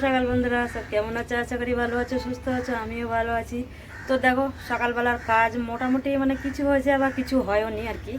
সকাল বন্ধুরা, সব কেমন আছো? আশা করি ভালো আছো, সুস্থ আছো। আমিও ভালো আছি। তো দেখো সকালবেলার কাজ মোটামুটি মানে কিছু হয়েছে আবার কিছু হয়নি আর কি।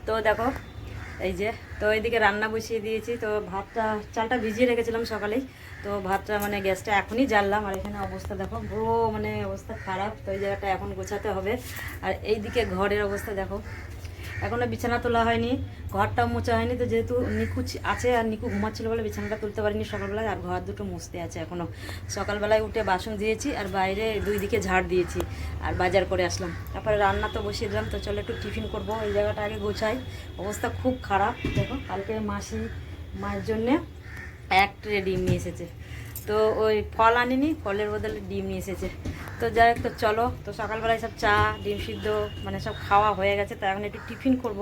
তো দেখো এই যে, তো এইদিকে রান্না বসিয়ে দিয়েছি। তো ভাতটা চালটা ভিজিয়ে রেখেছিলাম সকালেই। তো ভাতটা মানে গ্যাসটা এখনই জ্বাললাম। আর এখানে অবস্থা দেখো, পুরো মানে অবস্থা খারাপ। তো এই জায়গাটা এখন গোছাতে হবে। আর এইদিকে ঘরের অবস্থা দেখো, এখনও বিছানা তোলা হয়নি, ঘরটাও মোছা হয়নি। তো যেহেতু নিকু আছে আর নিকু ঘুমাচ্ছিল বলে বিছানাটা তুলতে পারিনি সকালবেলায়। আর ঘর দুটো মুছতে আছে এখনও। সকালবেলায় উঠে বাসন দিয়েছি আর বাইরে দুই দিকে ঝাড় দিয়েছি আর বাজার করে আসলাম। তারপরে রান্না তো বসিয়ে দিলাম। তো চলো একটু টিফিন করবো। এই জায়গাটা আগে গোছাই, অবস্থা খুব খারাপ। দেখো কালকে মায়ের জন্যে এক ট্রে ডিম নিয়ে এসেছে। তো ওই ফল আনিনি, ফলের বদলে ডিম নিয়ে এসেছে। তো যাই হোক, তো চলো। তো সকালবেলায় সব চা ডিম সিদ্ধ মানে সব খাওয়া হয়ে গেছে। তো এখন একটু টিফিন করব।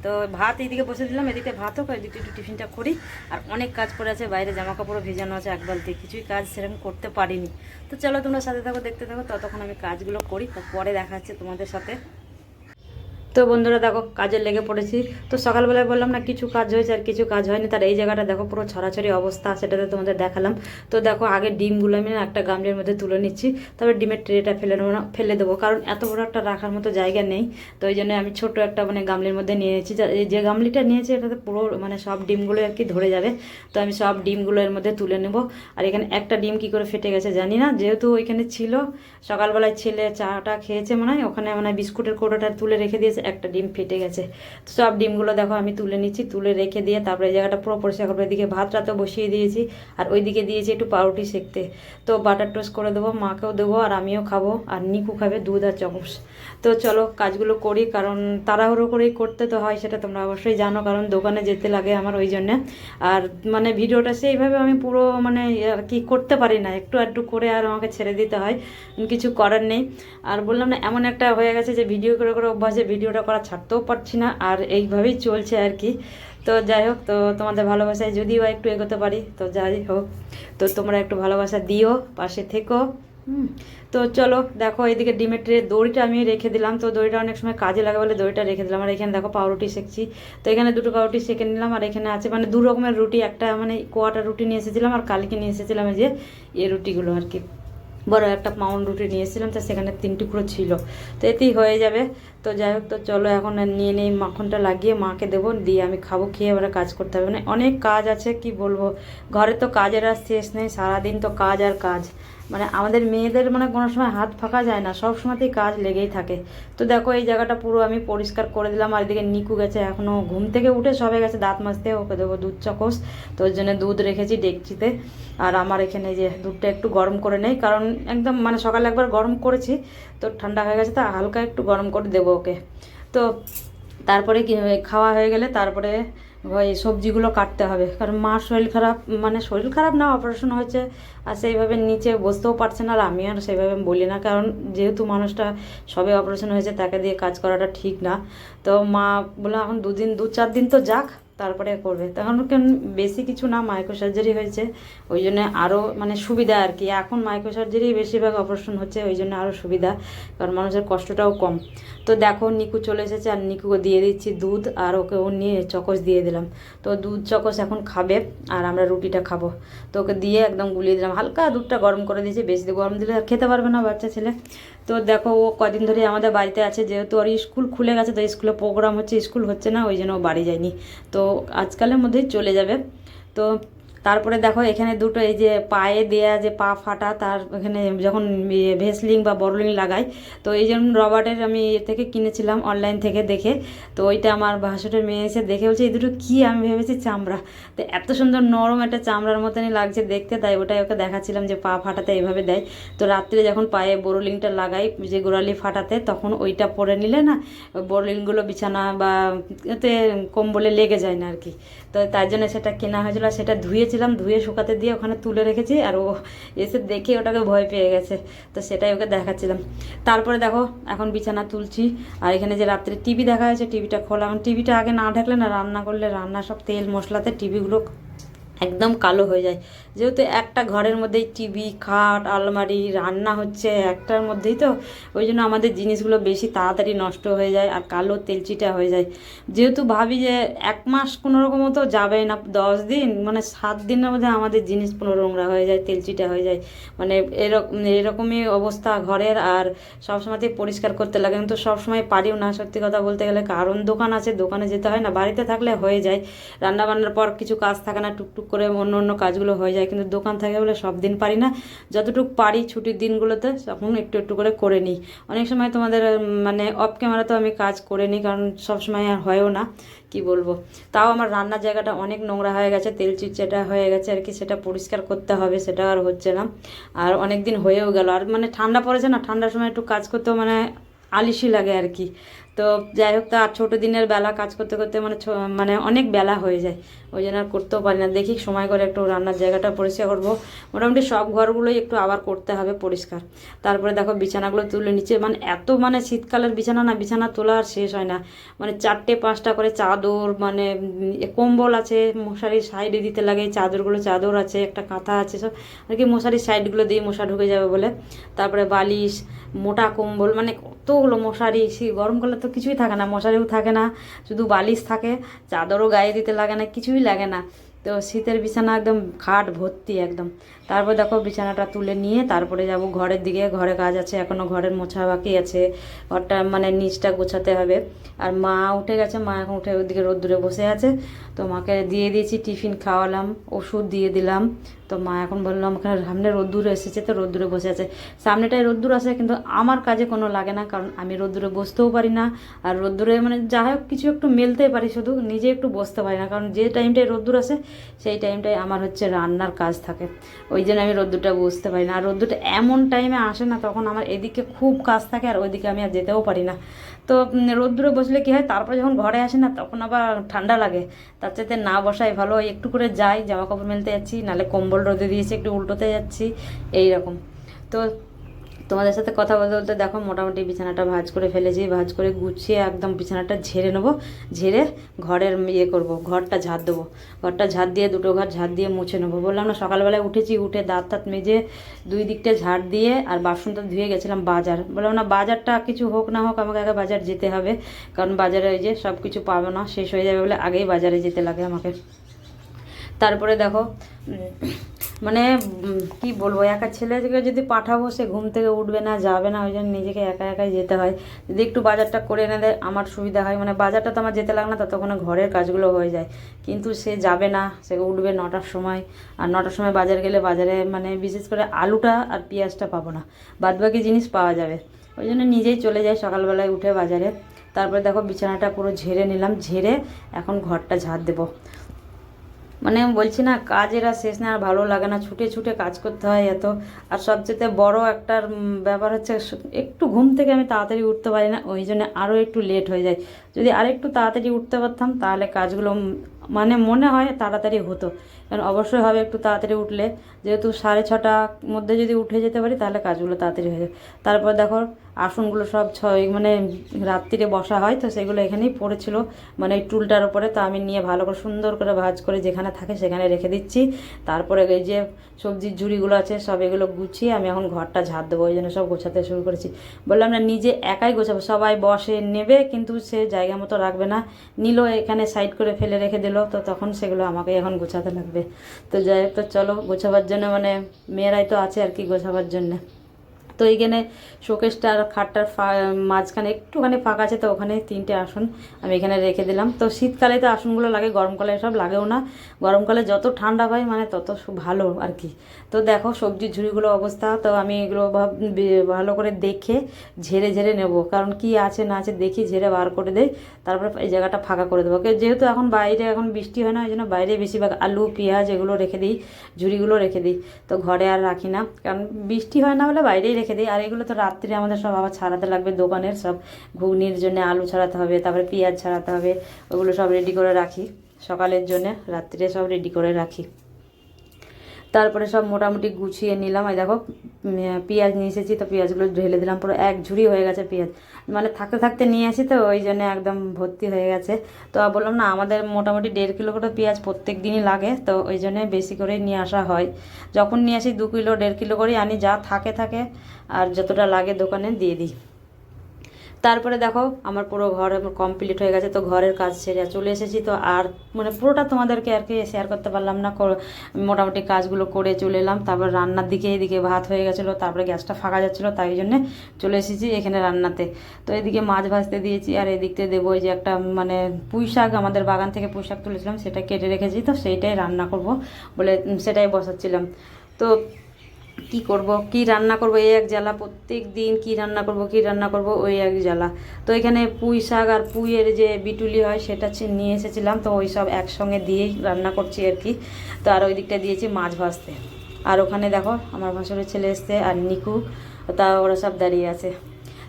তো ভাত এইদিকে বসে দিলাম, এদিকে ভাত হোক, এদিকে একটু টিফিনটা করি। আর অনেক কাজ পড়ে আছে, বাইরে জামা কাপড়ও ভেজানো আছে এক বালতি, কিছুই কাজ সেরকম করতে পারিনি। তো চলো তোমরা সাথে থাকো, দেখতে থাকো। ততক্ষণ আমি কাজগুলো করি, তারপরে দেখা হচ্ছে তোমাদের সাথে। তো বন্ধুরা দেখো কাজে লেগে পড়েছি। তো সকালবেলায় বললাম না কিছু কাজ হয়েছে আর কিছু কাজ হয়নি। তার এই জায়গাটা দেখো পুরো ছড়াছড়ি অবস্থা, সেটাতে তোমাদের দেখালাম। তো দেখো আগে ডিমগুলো আমি না একটা গামলির মধ্যে তুলে নিচ্ছি। তারপর ডিমের ট্রেটা ফেলে দেবো, কারণ এত বড় একটা রাখার মতো জায়গা নেই। তো ওই জন্য আমি ছোট একটা মানে গামলির মধ্যে নিয়ে নিয়েছি। যে গামলিটা নিয়েছি এটাতে পুরো মানে সব ডিমগুলো আর কি ধরে যাবে। তো আমি সব ডিমগুলো এর মধ্যে তুলে নেব। আর এখানে একটা ডিম কি করে ফেটে গেছে জানি না, যেহেতু ওইখানে ছিল সকালবেলায় ছেলে চাটা খেয়েছে মনে হয়, ওখানে মানে বিস্কুটের কৌটোটা তুলে রেখে দিয়েছে, একটা ডিম ফেটে গেছে। তো সব ডিমগুলো দেখো আমি তুলে নিচ্ছি, তুলে রেখে দিয়ে তারপরে এই জায়গাটা পুরো পরিষ্কার করবো। এদিকে ভাতটা বসিয়ে দিয়েছি আর ওইদিকে দিয়েছি একটু পাউরুটি সেঁকতে। তো বাটার টোস্ট করে দেবো, মাকেও দেবো আর আমিও খাবো, আর নিকু খাবে দুধ আর চকোস। তো চলো কাজগুলো করি, কারণ তাড়াহুড়ো করেই করতে তো হয়, সেটা তোমরা অবশ্যই জানো, কারণ দোকানে যেতে লাগে আমার ওই জন্যে। আর মানে ভিডিওটা সেইভাবে আমি পুরো মানে আর কি করতে পারি না, একটু একটু করে আর আমাকে ছেড়ে দিতে হয়, কিছু করার নেই। আর বললাম না এমন একটা হয়ে গেছে যে ভিডিও করে করে অভ্যাসে ভিডিওটা করা ছাড়তেও পারছি না, আর এইভাবেই চলছে আর কি। তো যাই হোক, তো তোমাদের ভালোবাসায় যদিও একটু এগোতে পারি, তো যাই হোক, তো তোমরা একটু ভালোবাসা দিও, পাশে থেকো। তো চলো দেখো এইদিকে ডিমের ট্রে দড়িটা আমি রেখে দিলাম। তো দড়িটা অনেক সময় কাজে লাগে বলে দড়িটা রেখে দিলাম। আর এখানে দেখো পাউরুটি সেঁকছি। তো এখানে দুটো পাউরুটি সেঁকে নিলাম। আর এখানে আছে মানে দু রকমের রুটি, একটা মানে কোয়াটা রুটি নিয়ে এসেছিলাম আর কালকে নিয়ে এসেছিলাম এই যে এই রুটিগুলো আর কি। বড় একটা পাউন্ড রুটি নিয়ে এসেছিলাম, তো সেখানে 3 টুকরো ছিল। তো এতেই হয়ে যাবে। তো যাই হোক, তো চলো এখন নিয়ে নেই, মাখনটা লাগিয়ে মাকে দেবো, দিয়ে আমি খাবো, খেয়ে এবারে কাজ করতে হবে। মানে অনেক কাজ আছে কি বলবো, ঘরে তো কাজের আর শেষ নেই, সারাদিন তো কাজ আর কাজ। মানে আমাদের মেয়েদের মানে কোনো সময় হাত ফাঁকা যায় না, সব সময়তেই কাজ লেগেই থাকে। তো দেখো এই জায়গাটা পুরো আমি পরিষ্কার করে দিলাম। আর এদিকে নিকু গেছে, এখনও ঘুম থেকে উঠে সবে গেছে দাঁত মাজতে, ওকে দেবো দুধ চকোস। তো ওর জন্য দুধ রেখেছি ডেকচিতে। আর আমার এখানে যে দুধটা একটু গরম করে নেই, কারণ একদম মানে সকালে একবার গরম করেছি, তো ঠান্ডা হয়ে গেছে, তো হালকা একটু গরম করে দেবো ওকে। তো তারপরে কি খাওয়া হয়ে গেলে তারপরে ওই সবজিগুলো কাটতে হবে, কারণ মার শরীর খারাপ, মানে শরীর খারাপ না, অপারেশন হয়েছে। আর সেইভাবে নিচে বসতেও পারছে না, আর আমি আর সেইভাবে বলি না, কারণ যেহেতু মানুষটা সবে অপারেশন হয়েছে, তাকে দিয়ে কাজ করাটা ঠিক না। তো মা বলে এখন 2-4 দিন তো যাক, তারপরে করবে। তখন কেন বেশি কিছু না, মাইক্রো সার্জারি হয়েছে, ওই জন্য আরও মানে সুবিধা আর কি। এখন মাইক্রো সার্জারি বেশিরভাগ অপারেশন হচ্ছে, ওই জন্য আরও সুবিধা, কারণ মানুষের কষ্টটাও কম। তো দেখো নিকু চলে এসেছে, আর নিকুকে দিয়ে দিচ্ছি দুধ, আর ওকে ও নিয়ে চকোস দিয়ে দিলাম। তো দুধ চকোস এখন খাবে, আর আমরা রুটিটা খাবো। তো ওকে দিয়ে একদম গুলিয়ে দিলাম, হালকা দুধটা গরম করে দিয়েছি, বেশি গরম দিলে আর খেতে পারবে না বাচ্চা ছেলে। তো দেখো ও কদিন ধরে আমাদের বাড়িতে আছে, যেহেতু ওর স্কুল খুলে গেছে, তো স্কুলে প্রোগ্রাম হচ্ছে, স্কুল হচ্ছে না, ওই জন্য ও বাড়ি যায়নি। তো আজকালের মধ্যেই চলে যাবে। তো তারপরে দেখো এখানে দুটো এই যে পায়ে দেয়া যে পা ফাটা, তার এখানে যখন ভেসলিং বা বড়লিং লাগাই, তো এই জন্য রবার্টের আমি এর থেকে কিনেছিলাম অনলাইন থেকে দেখে। তো ওইটা আমার ভাসুরের মেয়ে এসে দেখে বলছে এই দুটো কী, আমি ভেবেছি চামড়া। তো এত সুন্দর নরম একটা চামড়ার মতনই লাগছে দেখতে, তাই ওটাই ওকে দেখাচ্ছিলাম যে পা ফাটাতে এইভাবে দেয়। তো রাত্রে যখন পায়ে বোরোলিংটা লাগাই, যে গোড়ালি ফাটাতে, তখন ওইটা পরে নিলে না বোরোলিংগুলো বিছানা বা এতে কম্বলে লেগে যায় না আর কি। তো তার জন্য সেটা কেনা হয়েছিল, সেটা ধুয়েছিলাম, ধুয়ে শুকাতে দিয়ে ওখানে তুলে রেখেছি। আর ও এসে দেখে ওটাকে ভয় পেয়ে গেছে, তো সেটাই ওকে দেখাচ্ছিলাম। তারপরে দেখো এখন বিছানা তুলছি। আর এখানে যে রাত্রে টিভি দেখা হয়েছে, টিভিটা খোলা, টিভিটা আগে না ঢাকলে না, রান্না করলে রান্না সব তেল মশলাতে টিভিগুলো একদম কালো হয়ে যায়। যেহেতু একটা ঘরের মধ্যেই টিভি, খাট, আলমারি, রান্না হচ্ছে একটার মধ্যেই, তো ওই জন্য আমাদের জিনিসগুলো বেশি তাড়াতাড়ি নষ্ট হয়ে যায় আর কালো তেলচিটা হয়ে যায়। যেহেতু ভাবি যে 1 মাস কোনো রকম তো যাবেই না, 10 দিন মানে 7 দিনের মধ্যে আমাদের জিনিস পুরো নোংরা হয়ে যায়, তেলচিটা হয়ে যায়, মানে এরকমই অবস্থা ঘরের। আর সবসময়তেই পরিষ্কার করতে লাগে, কিন্তু সবসময় পারিও না সত্যি কথা বলতে গেলে, কারণ দোকান আছে, দোকানে যেতে হয় না। বাড়িতে থাকলে হয়ে যায়, রান্না বান্নার পর কিছু কাজ থাকে না, টুকটুক করে অন্য অন্য কাজগুলো হয়ে যায়, কিন্তু দোকান থাকে বলে সব দিন পারি না। যতটুকু পারি ছুটির দিনগুলোতে তখন একটু একটু করে নিই। অনেক সময় তোমাদের মানে অফ ক্যামেরা তো আমি কাজ করে নিই, কারণ সবসময় আর হয়ও না, কি বলবো। তাও আমার রান্নার জায়গাটা অনেক নোংরা হয়ে গেছে, তেল চিটচাটা হয়ে গেছে আর কি, সেটা পরিষ্কার করতে হবে, সেটা আর হচ্ছে না। আর অনেক দিন হয়েও গেল, আর মানে ঠান্ডা পড়েছে না, ঠান্ডার সময় একটু কাজ করতেও মানে আলিশি লাগে আর কি। তো যাই হোক, তা আর ছোটো দিনের বেলা কাজ করতে করতে মানে মানে অনেক বেলা হয়ে যায়, ওই জন্য আর করতেও পারি না। দেখি সময় করে একটু রান্নার জায়গাটা পরিষ্কার করবো। মোটামুটি সব ঘরগুলোই একটু আবার করতে হবে পরিষ্কার। তারপরে দেখো বিছানাগুলো তুলে নিচে, মানে এত মানে শীতকালের বিছানা না, বিছানা তোলা আর শেষ হয় না, মানে 4টে 5টা করে চাদর, মানে কম্বল আছে, মশারির সাইডে দিতে লাগে চাদরগুলো, চাদর আছে, একটা কাঁথা আছে, সব আর কি মশারির সাইডগুলো দিয়ে মশা ঢুকে যাবে বলে। তারপরে বালিশ, মোটা কম্বল, মানে কতগুলো মশারি। গরমকালে তো কিছুই থাকে না, মশারিও থাকে না, শুধু বালিশ থাকে, চাদরও গায়ে দিতে লাগে না, কিছুই লাগে না। তো শীতের বিছানা একদম খাট ভর্তি একদম। তারপর দেখো বিছানাটা তুলে নিয়ে তারপরে যাব ঘরের দিকে, ঘরে কাজ আছে এখনও, ঘরের মোছা বাকি আছে, ঘরটা মানে নিচটা গোছাতে হবে। আর মা উঠে গেছে, মা এখন উঠে ওইদিকে রোদ্দুরে বসে আছে। তো মাকে দিয়ে দিয়েছি, টিফিন খাওয়ালাম, ওষুধ দিয়ে দিলাম। তো মা এখন বললাম ওখানে সামনে রোদ্দুরে এসেছে, তো রোদ্দুরে বসে আছে। সামনেটায় রোদ্দুর আসে, কিন্তু আমার কাজে কোনো লাগে না, কারণ আমি রোদ্দুরে বসতেও পারি না। আর রোদ্দুরে মানে যা হোক কিছু একটু মেলতে পারি, শুধু নিজে একটু বসতে পারি না, কারণ যে টাইমটায় রোদ্দুর আসে সেই টাইমটায় আমার হচ্ছে রান্নার কাজ থাকে, ওই জন্য আমি রোদ্দুরটা বসতে পারি না। আর রোদ্দুরটা এমন টাইমে আসে না, তখন আমার এদিকে খুব কাজ থাকে আর ওইদিকে আমি আর যেতেও পারি না। তো রোদ্দুরে বসলে কী হয়, তারপরে যখন ঘরে আসে না তখন আবার ঠান্ডা লাগে, তার চাইতে না বসাই ভালো। একটু করে যাই, জামা কাপড় মেলতে যাচ্ছি, নাহলে কম্বল রোদে দিয়েছি একটু উল্টোতে যাচ্ছি, এই রকম। তো তোমাদের সাথে কথা বলতে বলতে দেখো মোটামুটি বিছানাটা ভাঁজ করে ফেলেছি, ভাঁজ করে গুছিয়ে একদম বিছানাটা ঝেড়ে নেবো, ঝেড়ে ঘরের ইয়ে করবো, ঘরটা ঝাড় দেবো, ঘরটা ঝাড় দিয়ে দুটো ঘর ঝাড় দিয়ে মুছে নেবো। বললাম না সকালবেলায় উঠেছি, উঠে দাঁত টাত মেজে দুই দিকটা ঝাড় দিয়ে আর বাসনটা ধুয়ে গেছিলাম বাজার। বললাম না বাজারটা কিছু হোক না হোক আমাকে আগে বাজার যেতে হবে, কারণ বাজারে ওই যে সব কিছু পাবো না, শেষ হয়ে যাবে বলে আগেই বাজারে যেতে লাগে আমাকে। তারপরে দেখো মানে কি বলবো, একা ছেলেকে যদি পাঠাবো সে ঘুম থেকে উঠবে না, যাবে না, ওই জন্য নিজেকে একা একাই যেতে হয়। যদি একটু বাজারটা করে এনে দেয় আমার সুবিধা হয়, মানে বাজারটা তো আমার যেতে লাগে না, ততক্ষণে ঘরের কাজগুলো হয়ে যায়। কিন্তু সে যাবে না, সে উঠবে 9টার সময়, আর 9টার সময় বাজার গেলে বাজারে মানে বিশেষ করে আলুটা আর পেঁয়াজটা পাবো না, বাদবাকি জিনিস পাওয়া যাবে, ওই জন্য নিজেই চলে যাই সকালবেলায় উঠে বাজারে। তারপরে দেখো বিছানাটা পুরো ঝেড়ে নিলাম, ঝেড়ে এখন ঘরটা ঝাড় দেবো। মানে বলছি না কাজের আর শেষ না, আর ভালো লাগে না, ছুটে ছুটে কাজ করতে হয় এত। আর সবচেয়ে বড় একটা ব্যাপার হচ্ছে একটু ঘুম থেকে আমি তাড়াতাড়ি উঠতে পারি না, ওই জন্য আরও একটু লেট হয়ে যায়। যদি আরেকটু তাড়াতাড়ি উঠতে পারতাম তাহলে কাজগুলো মানে মনে হয় তাড়াতাড়ি হতো, কারণ অবশ্যই হবে একটু তাড়াতাড়ি উঠলে, যেহেতু 6:30টার মধ্যে যদি উঠে যেতে পারি তাহলে কাজগুলো তাড়াতাড়ি হয়ে যায়। তারপর দেখো আসনগুলো সব মানে রাত্রিরে বসা হয়, তো সেগুলো এখানেই পড়েছিল, মানে এই টুলটার উপরে, তো আমি নিয়ে ভালো করে সুন্দর করে ভাঁজ করে যেখানে থাকে সেখানে রেখে দিচ্ছি। তারপরে এই যে সবজির ঝুড়িগুলো আছে সব এগুলো গুছিয়ে আমি এখন ঘরটা ঝাড় দেবো, ওই জন্য সব গোছাতে শুরু করেছি। বললাম না নিজে একাই গোছাবো, সবাই বসে নেবে কিন্তু সে জায়গা মতো রাখবে না, নিল এখানে সাইড করে ফেলে রেখে দিল, তো তখন সেগুলো আমাকে এখন গোছাতে লাগবে। তো যাই হোক, তো চলো গোছাবার জন্য মানে মেয়েরাই তো আছে আর কি গোছাবার জন্য। তো এইখানে শোকেসটা আর খাটটার মাঝখানে একটুখানি ফাঁকা আছে, তো ওখানে 3টে আসন আমি এখানে রেখে দিলাম। তো শীতকালে তো আসনগুলো লাগে, গরমকালে সব লাগেও না, গরমকালে যত ঠান্ডা পাই মানে তত ভালো আর কি। তো দেখো সবজির ঝুড়িগুলো অবস্থা, তো আমি এগুলো ভালো করে দেখে ঝেড়ে ঝেড়ে নেব, কারণ কি আছে না আছে দেখি, ঝেড়ে বার করে দেই, তারপরে এই জায়গাটা ফাঁকা করে দেবো। যেহেতু এখন বাইরে এখন বৃষ্টি হয় না, ওই জন্য বাইরে বেশিরভাগ আলু পেঁয়াজ এগুলো রেখে দিই, ঝুড়িগুলো রেখে দিই, তো ঘরে আর রাখি না, কারণ বৃষ্টি হয় না বলে বাইরেই রেখে দিই। আর এগুলো তো রাত্রে আমাদের সব আবার ছাড়াতে লাগবে, দোকানের সব ঘুগনির জন্য আলু ছাড়াতে হবে, তারপরে পেঁয়াজ ছাড়াতে হবে, ওগুলো সব রেডি করে রাখি সকালের জন্য, রাত্রে সব রেডি করে রাখি। তারপরে সব মোটামুটি গুছিয়ে নিলাম। এই দেখো পেঁয়াজ নিয়ে এসেছি, তো পেঁয়াজগুলো ঢেলে দিলাম, পুরো এক ঝুড়ি হয়ে গেছে পেঁয়াজ, মানে থাকতে থাকতে নিয়ে আসি তো ওই জন্য একদম ভর্তি হয়ে গেছে। তো বললাম না আমাদের মোটামুটি 1.5 কিলো করে পেঁয়াজ প্রত্যেক দিনই লাগে, তো ওই জন্য বেশি করেই নিয়ে আসা হয়। যখন নিয়ে আসি 2 কিলো 1.5 কিলো করেই আনি, যা থাকে থাকে, আর যতটা লাগে দোকানে দিয়ে দিই। তারপরে দেখো আমার পুরো ঘর কমপ্লিট হয়ে গেছে, তো ঘরের কাজ সেরে চলে এসেছি। তো আর মানে পুরোটা তোমাদেরকে আর কি শেয়ার করতে পারলাম না, মোটামুটি কাজগুলো করে চলে এলাম। তারপর রান্নার দিকে এদিকে ভাত হয়ে গেছিলো, তারপরে গ্যাসটা ফাঁকা যাচ্ছিলো, তাই জন্যে চলে এসেছি এখানে রান্নাতে। তো এদিকে মাছ ভাজতে দিয়েছি, আর এদিকতে দেবো এই যে একটা মানে পুঁই শাক, আমাদের বাগান থেকে পুঁই শাক তুলেছিলাম, সেটা কেটে রেখেছি, তো সেইটাই রান্না করব বলে সেটাই বসাচ্ছিলাম। তো কি করব, কি রান্না করব, এই এক জ্বালা, প্রত্যেক দিন কি রান্না করব কি রান্না করব ওই এক জ্বালা। তো এখানে পুঁই শাক আর পুঁইয়ের যে বিটুলি হয় সেটা নিয়ে এসেছিলাম, তো ওই সব একসঙ্গে দিয়েই রান্না করছি আর কি। তো আর ওই দিকটা দিয়েছি মাছ ভাজতে। আর ওখানে দেখো আমার ভাসুরের ছেলে এসছে আর নিকু, তা ওরা সব দাঁড়িয়ে আছে।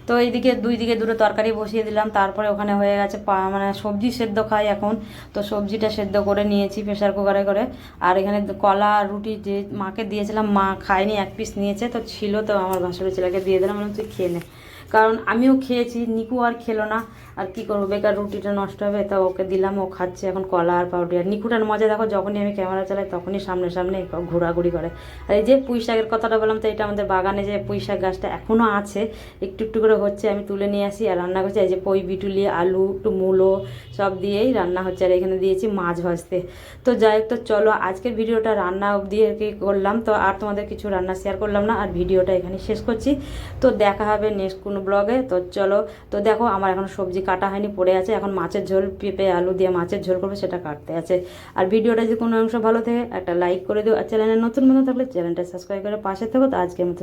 তো এইদিকে দুই দিকে দুটো তরকারি বসিয়ে দিলাম। তারপরে ওখানে হয়ে গেছে মানে সবজি সেদ্ধ খাই এখন, তো সবজিটা সেদ্ধ করে নিয়েছি প্রেশার কুকারে করে। আর এখানে কলা আর রুটি যে মাকে দিয়েছিলাম, মা খায়নি, 1 পিস নিয়েছে, তো ছিল, তো আমার ভাসুরের ছেলেকে দিয়ে দিলাম, মানে তুই খেয়ে নে, কারণ আমিও খেয়েছি, নিকু আর খেলো না। আর কি করবো, বেকার রুটিটা নষ্ট হবে, তা ওকে দিলাম, ও খাচ্ছে এখন কলা আর পাউরুটি। আর নিকুটার মজা দেখো, যখনই আমি ক্যামেরা চালাই তখনই সামনে সামনে ঘোরাঘুরি করে। আর এই যে পুঁই শাকের কথাটা বললাম, তো এটা আমাদের বাগানে যে পুঁই শাক গাছটা এখনও আছে, একটু একটু করে হচ্ছে, আমি তুলে নিয়ে আসি আর রান্না করছি। এই যে পই বিটুলি আলু একটু মূলো সব দিয়েই রান্না হচ্ছে, আর এখানে দিয়েছি মাছ ভাজতে। তো যাই হোক, তো চলো আজকের ভিডিওটা রান্না অবধি আর কি করলাম, তো আর তোমাদের কিছু রান্না শেয়ার করলাম না, আর ভিডিওটা এখানে শেষ করছি। তো দেখা হবে নেক্সট কোনো ব্লগে। তো চলো, তো দেখো আমার এখন সবজি কাটা হয়নি, পড়ে আছে, এখন মাছের ঝোল, পেঁপে আলু দিয়ে মাছের ঝোল করবো, সেটা কাটতে আছে। আর ভিডিওটা যদি কোনো অংশ ভালো থাকে একটা লাইক করে দিও, আর চ্যানেলে নতুন থাকলে চ্যানেলটা সাবস্ক্রাইব করে পাশে থাকো। তো আজকের মতো